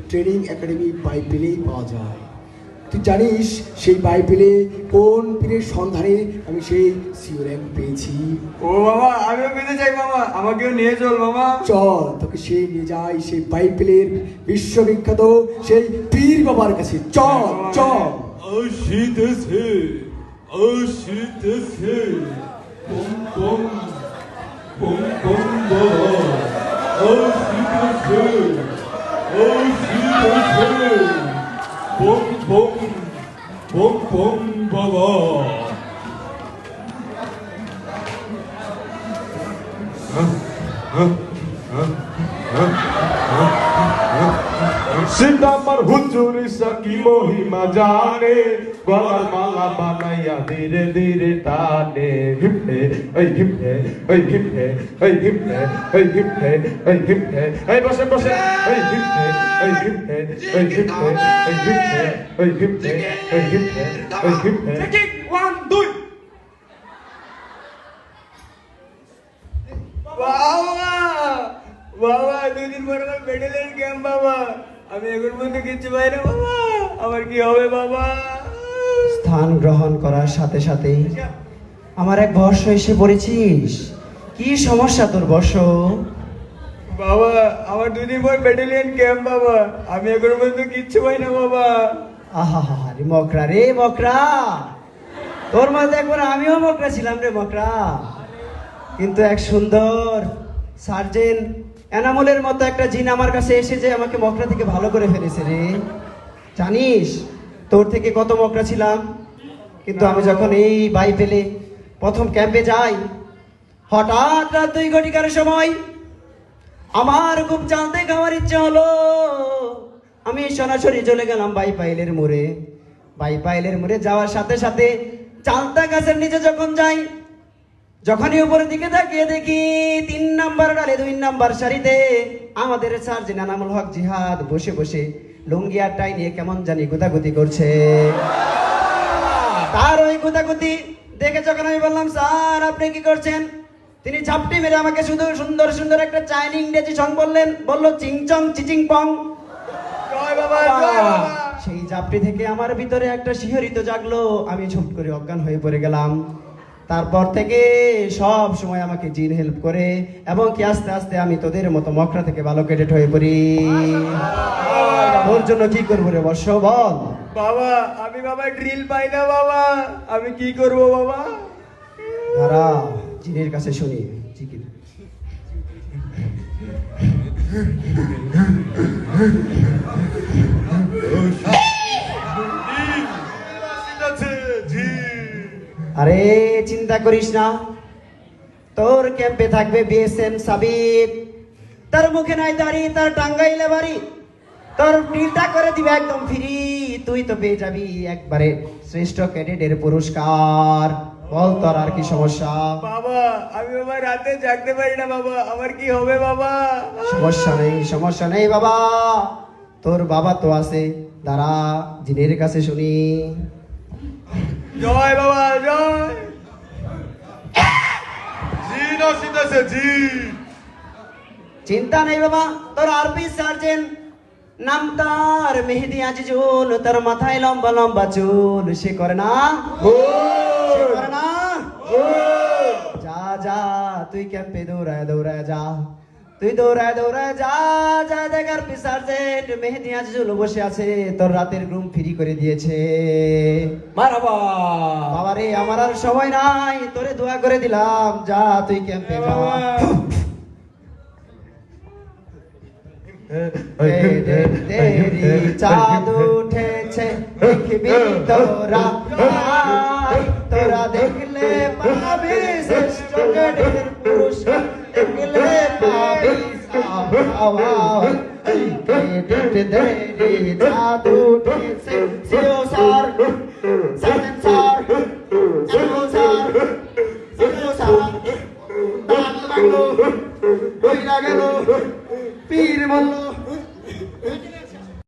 Training academy বাইবেলেই পাওয়া যায়। তুই জানিস সেই বাইবেলে কোন পীরের সন্ধানে আমি সেই সিও র্যাঙ্ক পেয়েছি? ও বাবা, আমিও পেতে চাই বাবা, আমাকেও নিয়ে চল বাবা। চল তোকে সেই নিয়ে যাই সেই বাইবেলের বিশ্ববিখ্যাত সেই পীর বাবার কাছে। চল চল। আসিতেছে আসিতেছে পম পম পম পম বাবা আসিতেছে আসিতেছে পম পম পম পম বাবা। সিদ্ধামার হুজুরি সাকি মহিমা জানে, গলার মালা বানাইয়া ধীরে ধীরে টানে। হিপে এই হিপে এই হিপে এই হিপে এই হিপে এই হিপে এই বসে বসে এই হিপে এই হিপে এই হিপে এই হিপে এই হিপে এই হিপে এই হিপে। ঠিক 1 2 বাবা বাবা, 2 দিন পর আমার মেডেলের ক্যাম্প বাবা, আমি এখন পর্যন্ত কিচ্ছু পাই না বাবা, আমার কি হবে বাবা? স্থান গ্রহণ করার সাথে সাথেই আমার এক বর্ষ এসে পড়েছিস। কি সমস্যা তোর বর্ষ? বাবা আমার 2 দিন পর ব্যাটালিয়ন ক্যাম্প বাবা, আমি এখন পর্যন্ত কিচ্ছু পাই না বাবা। আহা রে মকরা, রে মকরা, তোর মধ্যে একবার আমিও মকরা ছিলাম রে মকরা। কিন্তু এক সুন্দর সার্জেন্ট এনামুলের মতো একটা জিন আমার কাছে এসে যে আমাকে মকরা থেকে ভালো করে ফেলেছে রে। জানিস তোর থেকে কত মকরা ছিলাম, কিন্তু আমি যখন এই বাইবেলে প্রথম ক্যাম্পে যাই, হঠাৎ রাত 2 ঘটিকার সময় আমার খুব জানতে খাওয়ার ইচ্ছে হলো। আমি সরাসরি চলে গেলাম বাইপাইলের মোড়ে। বাইপাইলের মোড়ে যাওয়ার সাথে সাথে চালতা গাছের নিচে যখন যাই, যখনই উপরের দিকে তাকিয়ে দেখি 3 নাম্বার ডালে 2 নাম্বার সারিতে আমাদের সার্জেন্ট এনামুল হক জিহাদ বসে বসে লুঙ্গি আর টাই নিয়ে কেমন জানি গুতাগুতি করছে। তার ওই গুতাগুতি দেখে যখন আমি বললাম, স্যার আপনি কি করছেন? তিনি ঝাপটি মেরে আমাকে শুধু সুন্দর সুন্দর একটা চাইনিজ ইংরেজি সং বললেন, বললো চিংচং চিচিং পং। জয় বাবা জয় বাবা। সেই ঝাপটি থেকে আমার ভিতরে একটা শিহরিত জাগলো, আমি ঝুপ করে অজ্ঞান হয়ে পড়ে গেলাম। তারপর থেকে সব সময় আমাকে জিন হেল্প করে, এবং কি আস্তে আস্তে আমি তোদের মতো মকরা থেকে ভালো ক্যাডেট হয়ে পড়ি। তোর জন্য কি করবো রে বর্ষ, বল? বাবা আমি বাবা ড্রিল পাই না বাবা, আমি কি করব বাবা? দাঁড়া, জিনের কাছে শুনি। জিকির। আরে চিন্তা করিস না, তোর ক্যাম্পে থাকবে বিএসএম সাবিত। তার মুখে নাই দাড়ি, তার টাঙ্গাইলে বাড়ি, তোর ডিলটা করে দিবে একদম ফ্রি। তুই তো পেয়ে যাবি একবারে শ্রেষ্ঠ ক্যাডেটের পুরস্কার। বল তোর আর কি সমস্যা? বাবা আমি বাবা রাতে জাগতে পারি না বাবা, আমার কি হবে বাবা? সমস্যা নেই বাবা, তোর বাবা তো আছে। দাঁড়া জিনের কাছে শুনি। জয় বাবা জয়। জিন আসিতেছে জিন। চিন্তা নেই বাবা, তোর আরপি সার্জেন্ট নাম তার মেহেদি আজিজুল, তার মাথায় লম্বা লম্বা চুল। সে করে না, সে করে না। যা যা তুই ক্যাম্পে দৌড়ায় দৌড়ায় যা, তুই দৌড়ায় দৌড়ায় যা। যা দেখ আরপি সার্জেন্ট মেহেদি আজিজুল বসে আছে, তোর রাতের ঘুম ফ্রি করে দিয়েছে। মারহাবা বাবা রে, আমার আর সময় নাই, তোরে দোয়া করে দিলাম, যা তুই ক্যাম্পে যা। তেরি চাঁদ উঠেছে দেখবি তোরা, তোরা দেখলে পাবি শ্রেষ্ঠ ক্যাডেটের পুরস্কার, দেখলে পাবি সাওয়ার। তেরি চাঁদ উঠেছে CO sir, sergeant sir, ML sir, CO sir, দান লাগলো, বইরা গেল